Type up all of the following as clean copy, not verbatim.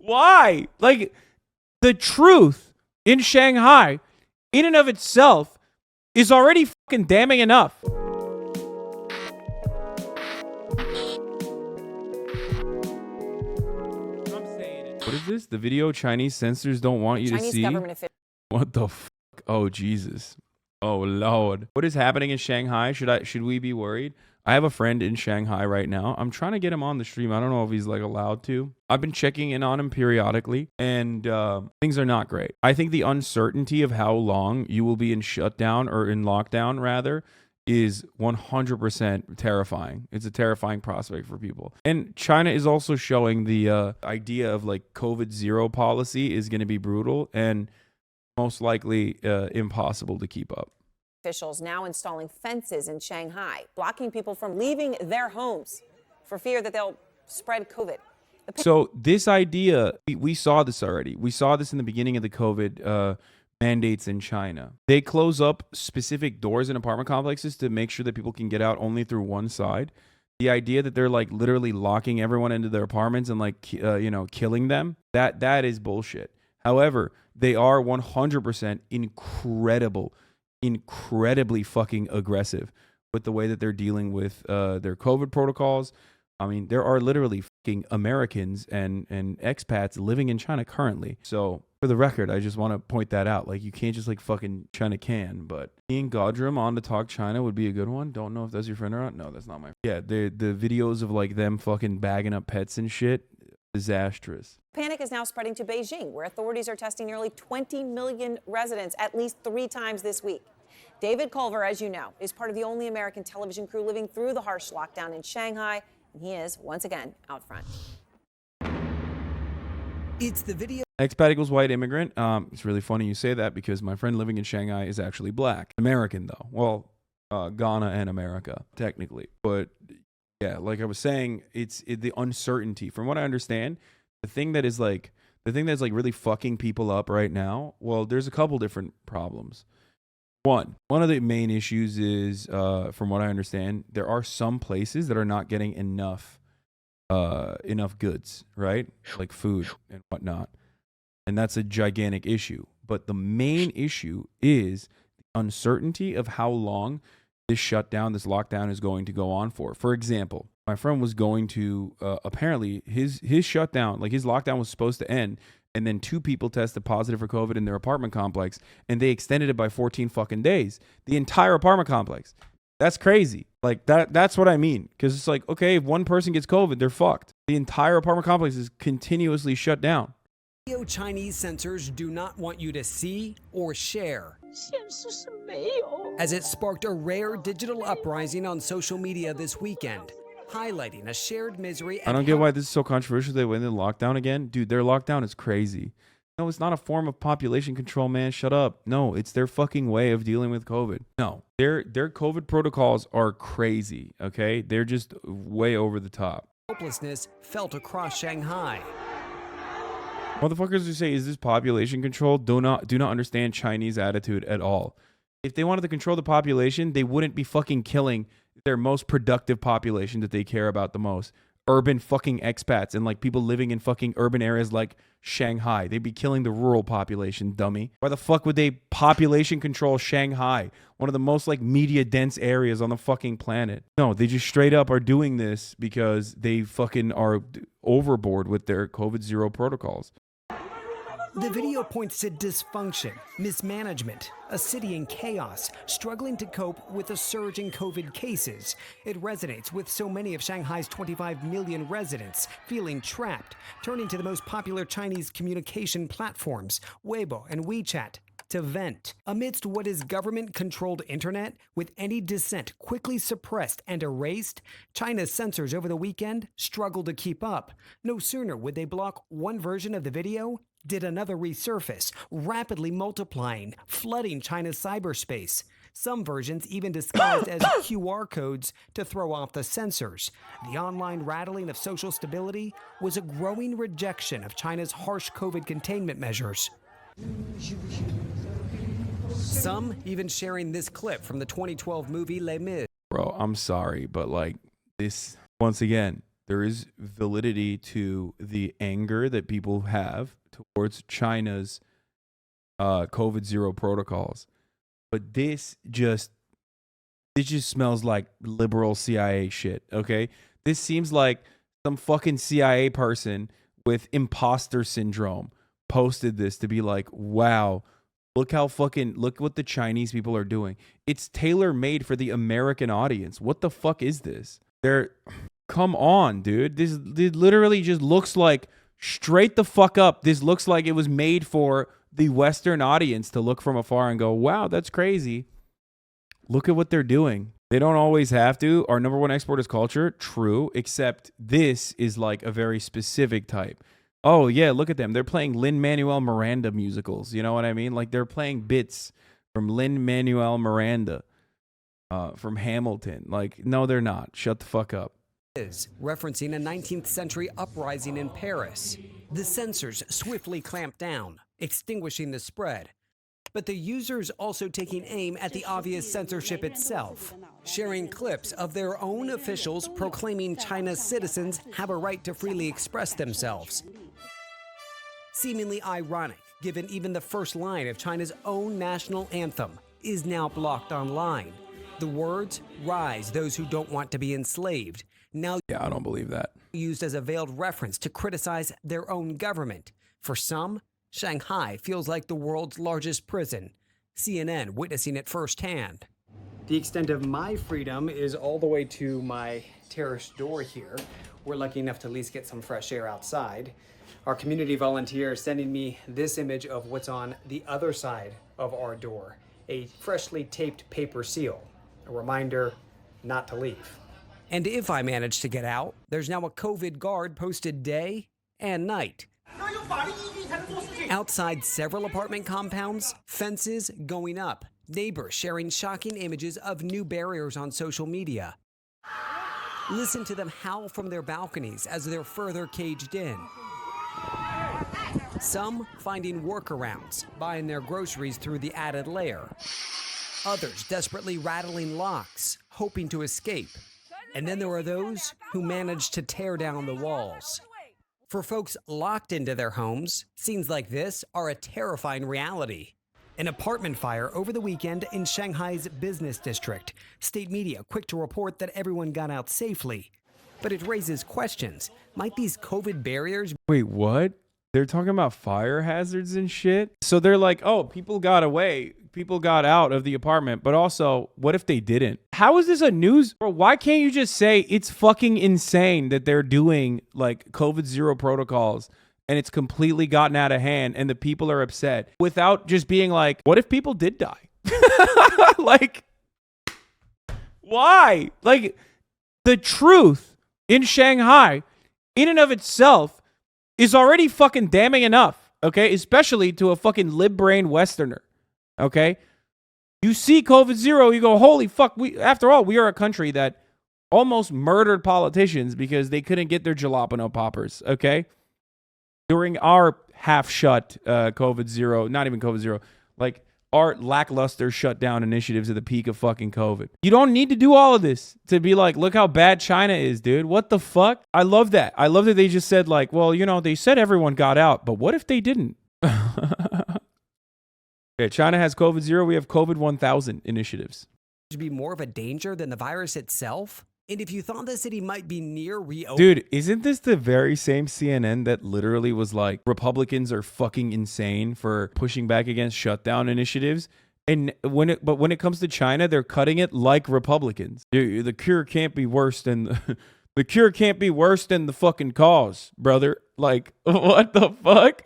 Why? Like, the truth in Shanghai, in and of itself, is already fucking damning enough. What is this? The video Chinese censors don't want you to see? What the fuck? Oh, Jesus. Oh, Lord. What is happening in Shanghai? Should we be worried? I have a friend in Shanghai right now. I'm trying to get him on the stream. I don't know if he's like allowed to. I've been checking in on him periodically, and things are not great. I think the uncertainty of how long you will be in shutdown, or in lockdown rather, is 100% terrifying. It's a terrifying prospect for people. And China is also showing the idea of like COVID-0 policy is going to be brutal and most likely impossible to keep up. Officials now installing fences in Shanghai, blocking people from leaving their homes for fear that they'll spread COVID. So this idea, we saw this already. We saw this in the beginning of the COVID mandates in China. They close up specific doors in apartment complexes to make sure that people can get out only through one side. The idea that they're like literally locking everyone into their apartments and like, killing them, that is bullshit. However, they are 100% incredibly fucking aggressive with the way that they're dealing with their COVID protocols. I mean, there are literally fucking Americans and expats living in China currently. So for the record, I just want to point that out. Like, you can't just like fucking China can. But Ian Godrum on to talk China would be a good one. Don't know if that's your friend or not. No, that's not my friend. Yeah, the videos of like them fucking bagging up pets and shit, disastrous. Panic is now spreading to Beijing, where authorities are testing nearly 20 million residents at least 3 times this week. David Culver, as you know, is part of the only American television crew living through the harsh lockdown in Shanghai, and he is, once again, out front. It's the video. Expat equals white immigrant. It's really funny you say that because my friend living in Shanghai is actually black. American, though. Well, Ghana and America, technically. But yeah, like I was saying, it's the uncertainty. From what I understand, the thing that's really fucking people up right now, well, there's a couple different problems. One of the main issues is, from what I understand, there are some places that are not getting enough goods, right? Like food and whatnot. And that's a gigantic issue. But the main issue is the uncertainty of how long this shutdown, this lockdown is going to go on for. For example, my friend was going to, apparently his shutdown, like his lockdown was supposed to end, and then 2 people tested positive for COVID in their apartment complex, and they extended it by 14 fucking days. The entire apartment complex. That's crazy. Like that's what I mean. Because it's like, okay, if one person gets COVID, they're fucked. The entire apartment complex is continuously shut down. Chinese censors do not want you to see or share, as it sparked a rare digital uprising on social media this weekend, highlighting a shared misery. I don't get why this is so controversial. They went in lockdown again. Dude, their lockdown is crazy. No, it's not a form of population control, man. Shut up. No, it's their fucking way of dealing with COVID. No, their COVID protocols are crazy, okay? They're just way over the top. Hopelessness felt across Shanghai. Motherfuckers who say, is this population control, do not understand Chinese attitude at all. If they wanted to control the population, they wouldn't be fucking killing their most productive population that they care about the most. Urban fucking expats and like people living in fucking urban areas like Shanghai. They'd be killing the rural population, dummy. Why the fuck would they population control Shanghai? One of the most like media dense areas on the fucking planet. No, they just straight up are doing this because they fucking are overboard with their COVID-0 protocols. The video points to dysfunction, mismanagement, a city in chaos, struggling to cope with a surge in COVID cases. It resonates with so many of Shanghai's 25 million residents feeling trapped, turning to the most popular Chinese communication platforms, Weibo and WeChat, to vent. Amidst what is government-controlled internet, with any dissent quickly suppressed and erased, China's censors over the weekend struggled to keep up. No sooner would they block one version of the video, did another resurface, rapidly multiplying, flooding China's cyberspace. Some versions even disguised as QR codes to throw off the censors. The online rattling of social stability was a growing rejection of China's harsh COVID containment measures. Some even sharing this clip from the 2012 movie Les Mis. Bro, I'm sorry, but like this, once again, there is validity to the anger that people have towards China's COVID zero protocols. But this just smells like liberal CIA shit, okay? This seems like some fucking CIA person with imposter syndrome posted this to be like, wow, look what the Chinese people are doing. It's tailor-made for the American audience. What the fuck is this? Come on, dude. This literally just looks like, straight the fuck up, this looks like it was made for the Western audience to look from afar and go, wow, that's crazy. Look at what they're doing. They don't always have to. Our number one export is culture. True. Except this is like a very specific type. Oh, yeah, look at them. They're playing Lin-Manuel Miranda musicals. You know what I mean? Like they're playing bits from Lin-Manuel Miranda, from Hamilton. Like, no, they're not. Shut the fuck up. Is referencing a 19th century uprising in Paris. The censors swiftly clamped down, extinguishing the spread. But the users also taking aim at the obvious censorship itself, sharing clips of their own officials proclaiming China's citizens have a right to freely express themselves. Seemingly ironic, given even the first line of China's own national anthem is now blocked online. The words, "Rise, those who don't want to be enslaved," now I don't believe that. Used as a veiled reference to criticize their own government. For some, Shanghai feels like the world's largest prison. CNN witnessing it firsthand. The extent of my freedom is all the way to my terrace door here. We're lucky enough to at least get some fresh air outside. Our community volunteer is sending me this image of what's on the other side of our door. A freshly taped paper seal. A reminder not to leave. And if I manage to get out, there's now a COVID guard posted day and night. Outside several apartment compounds, fences going up, neighbors sharing shocking images of new barriers on social media. Listen to them howl from their balconies as they're further caged in. Some finding workarounds, buying their groceries through the added layer. Others desperately rattling locks, hoping to escape. And then there are those who manage to tear down the walls. For folks locked into their homes, scenes like this are a terrifying reality. An apartment fire over the weekend in Shanghai's business district. State media quick to report that everyone got out safely. But it raises questions. Might these COVID barriers... Wait, what? They're talking about fire hazards and shit? So they're like, oh, people got away. People got out of the apartment. But also, what if they didn't? How is this a news? Bro, why can't you just say it's fucking insane that they're doing like COVID zero protocols and it's completely gotten out of hand and the people are upset without just being like, what if people did die? Like, why? Like, the truth in Shanghai in and of itself is already fucking damning enough, okay? Especially to a fucking lib-brain Westerner, okay? You see COVID zero, you go, holy fuck, after all, we are a country that almost murdered politicians because they couldn't get their jalapeno poppers, okay? During our half-shut COVID zero, not even COVID zero, like our lackluster shutdown initiatives at the peak of fucking COVID. You don't need to do all of this to be like, look how bad China is, dude. What the fuck? I love that. I love that they just said like, well, you know, they said everyone got out, but what if they didn't? Okay, China has COVID zero. We have COVID 1000 initiatives. ...to be more of a danger than the virus itself? And if you thought the city might be near reopening... Dude, isn't this the very same CNN that literally was like, Republicans are fucking insane for pushing back against shutdown initiatives? And when it comes to China, they're cutting it like Republicans. Dude, the cure can't be worse than the cure can't be worse than the fucking cause, brother. Like, what the fuck?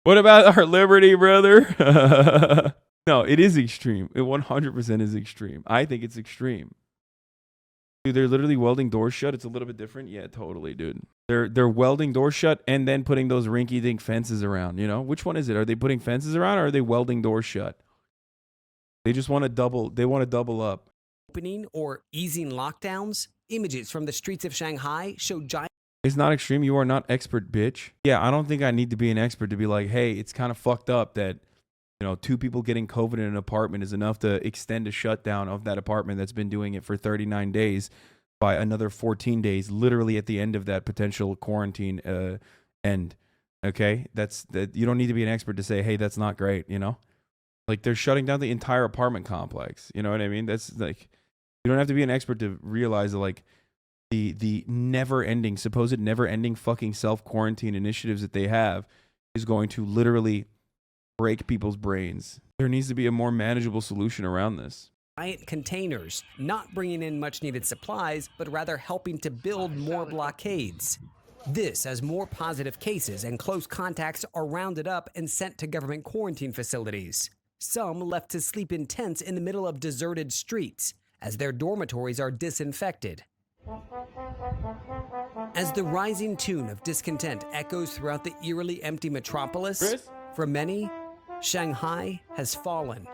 What about our liberty, brother? No, it is extreme. It 100% is extreme. I think it's extreme. Dude, they're literally welding doors shut. It's a little bit different. Yeah, totally, dude. They're welding doors shut and then putting those rinky-dink fences around, you know? Which one is it? Are they putting fences around or are they welding doors shut? They just want to double up. Opening or easing lockdowns? Images from the streets of Shanghai show giant... It's not extreme. You are not expert, bitch. Yeah, I don't think I need to be an expert to be like, hey, it's kind of fucked up that, you know, 2 people getting COVID in an apartment is enough to extend a shutdown of that apartment that's been doing it for 39 days by another 14 days, literally at the end of that potential quarantine end. Okay, you don't need to be an expert to say, hey, that's not great. You know, like they're shutting down the entire apartment complex. You know what I mean? That's like, you don't have to be an expert to realize that, like, the supposed never ending fucking self quarantine initiatives that they have is going to literally break people's brains. There needs to be a more manageable solution around this. Giant containers, not bringing in much needed supplies, but rather helping to build more blockades. This as more positive cases and close contacts are rounded up and sent to government quarantine facilities. Some left to sleep in tents in the middle of deserted streets as their dormitories are disinfected. As the rising tune of discontent echoes throughout the eerily empty metropolis, for many, Shanghai has fallen.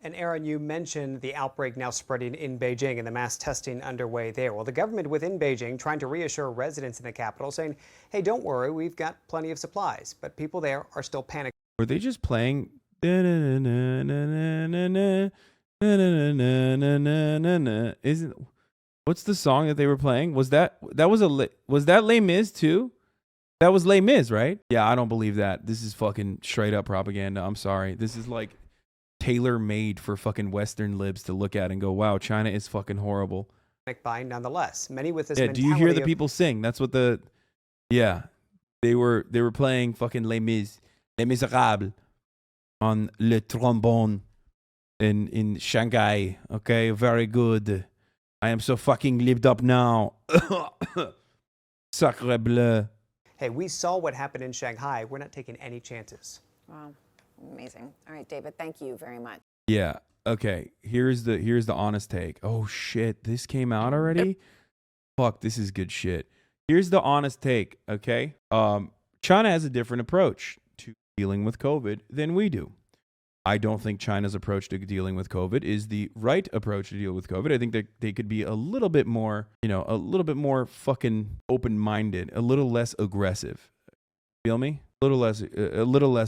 And Aaron, you mentioned the outbreak now spreading in Beijing and the mass testing underway there. Well, the government within Beijing trying to reassure residents in the capital, saying, hey, don't worry, we've got plenty of supplies. But people there are still panicking. Were they just playing? What's the song that they were playing? Was that Les Mis too? That was Les Mis, right? Yeah, I don't believe that. This is fucking straight up propaganda. I'm sorry. This is like tailor-made for fucking Western libs to look at and go, wow, China is fucking horrible. By nonetheless, many with this mentality. Do you hear the people sing? That's what they were playing fucking Les Misérables on le trombone in Shanghai. Okay, very good. I am so fucking lived up now. Sacre bleu. Hey, we saw what happened in Shanghai. We're not taking any chances. Wow. Amazing. All right, David, thank you very much. Yeah. Okay. Here's the honest take. Oh shit, this came out already? Fuck, this is good shit. Here's the honest take, okay? China has a different approach to dealing with COVID than we do. I don't think China's approach to dealing with COVID is the right approach to deal with COVID. I think that they could be a little bit more, a little bit more fucking open-minded, a little less aggressive. Feel me? A little less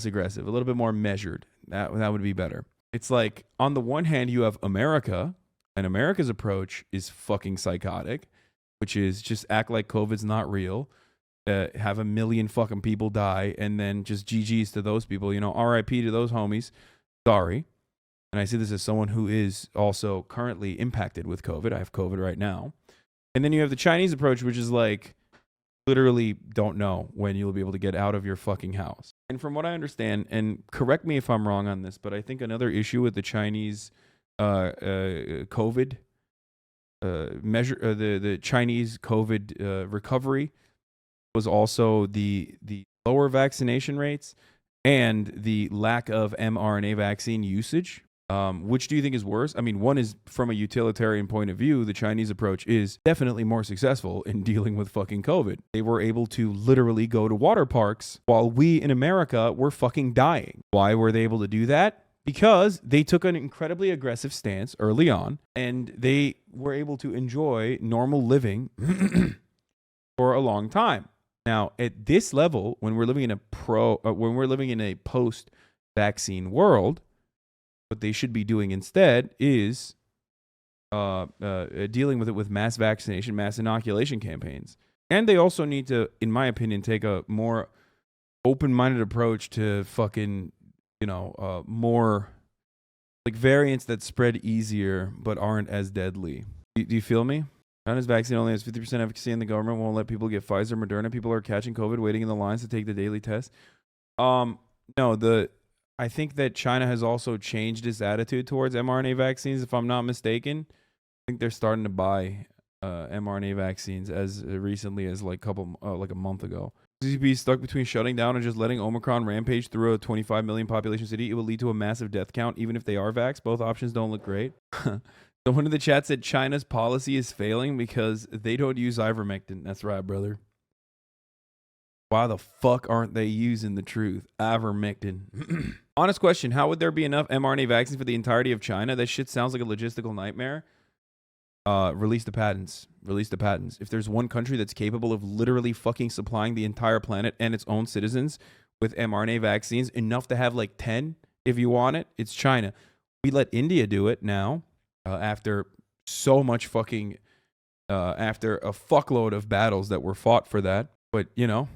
aggressive, a little bit more measured. That would be better. It's like, on the one hand, you have America, and America's approach is fucking psychotic, which is just act like COVID's not real, have 1 million fucking people die, and then just GG's to those people, RIP to those homies. Sorry. And I say this as someone who is also currently impacted with COVID. I have COVID right now. And then you have the Chinese approach, which is like, literally don't know when you'll be able to get out of your fucking house. And from what I understand, and correct me if I'm wrong on this, but I think another issue with the Chinese COVID measure, the Chinese COVID recovery was also the lower vaccination rates and the lack of mRNA vaccine usage. Which do you think is worse? I mean, one is from a utilitarian point of view, the Chinese approach is definitely more successful in dealing with fucking COVID. They were able to literally go to water parks while we in America were fucking dying. Why were they able to do that? Because they took an incredibly aggressive stance early on and they were able to enjoy normal living for a long time. Now, at this level, when we're living in a post-vaccine world, what they should be doing instead is dealing with it with mass vaccination, mass inoculation campaigns. And they also need to, in my opinion, take a more open-minded approach to fucking, more like variants that spread easier but aren't as deadly. Do you feel me? China's vaccine only has 50% efficacy and the government won't let people get Pfizer, Moderna. People are catching COVID, waiting in the lines to take the daily test. I think that China has also changed its attitude towards mRNA vaccines, if I'm not mistaken. I think they're starting to buy mRNA vaccines as recently as like a month ago. CCP stuck between shutting down and just letting Omicron rampage through a 25 million population city. It will lead to a massive death count, even if they are vaxxed. Both options don't look great. Someone in the chat said China's policy is failing because they don't use ivermectin. That's right, brother. Why the fuck aren't they using the truth? Ivermectin. Honest question, how would there be enough mRNA vaccines for the entirety of China? That shit sounds like a logistical nightmare. Release the patents. Release the patents. If there's one country that's capable of literally fucking supplying the entire planet and its own citizens with mRNA vaccines, enough to have like 10 if you want it, it's China. We let India do it now after so much fucking after a fuckload of battles that were fought for that. But, you know,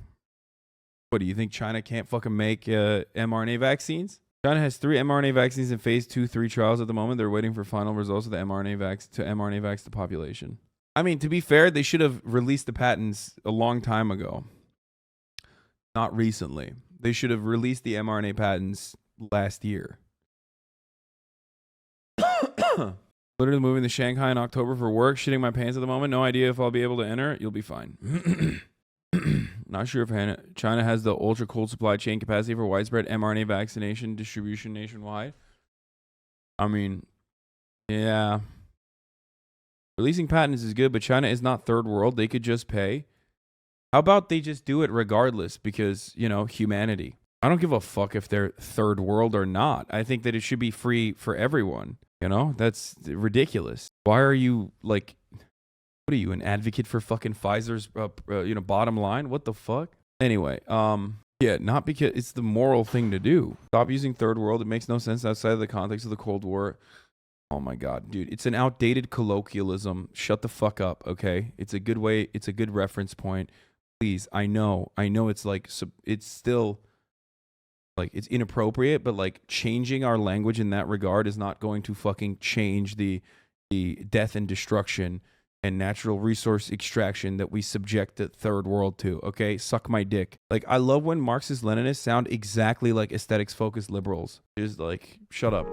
what do you think? China can't fucking make mRNA vaccines? China has 3 mRNA vaccines in phase 2-3 trials at the moment. They're waiting for final results of the mRNA vax the population. I mean, to be fair, they should have released the patents a long time ago. Not recently. They should have released the mRNA patents last year. Literally moving to Shanghai in October for work. Shitting my pants at the moment. No idea if I'll be able to enter. You'll be fine. Not sure if China has the ultra cold supply chain capacity for widespread mRNA vaccination distribution nationwide. I mean, yeah. Releasing patents is good, but China is not third world. They could just pay. How about they just do it regardless because, you know, humanity. I don't give a fuck if they're third world or not. I think that it should be free for everyone. You know, that's ridiculous. Why are you like, what are you, an advocate for fucking Pfizer's, bottom line? What the fuck? Anyway, yeah, not because it's the moral thing to do. Stop using third world. It makes no sense outside of the context of the Cold War. Oh my God, dude, it's an outdated colloquialism. Shut the fuck up, okay? It's a good way. It's a good reference point. Please, I know it's like, it's still like, it's inappropriate, but like changing our language in that regard is not going to fucking change the death and destruction and natural resource extraction that we subject the third world to, okay? Suck my dick. Like, I love when Marxist-Leninists sound exactly like aesthetics-focused liberals. Just like, shut up.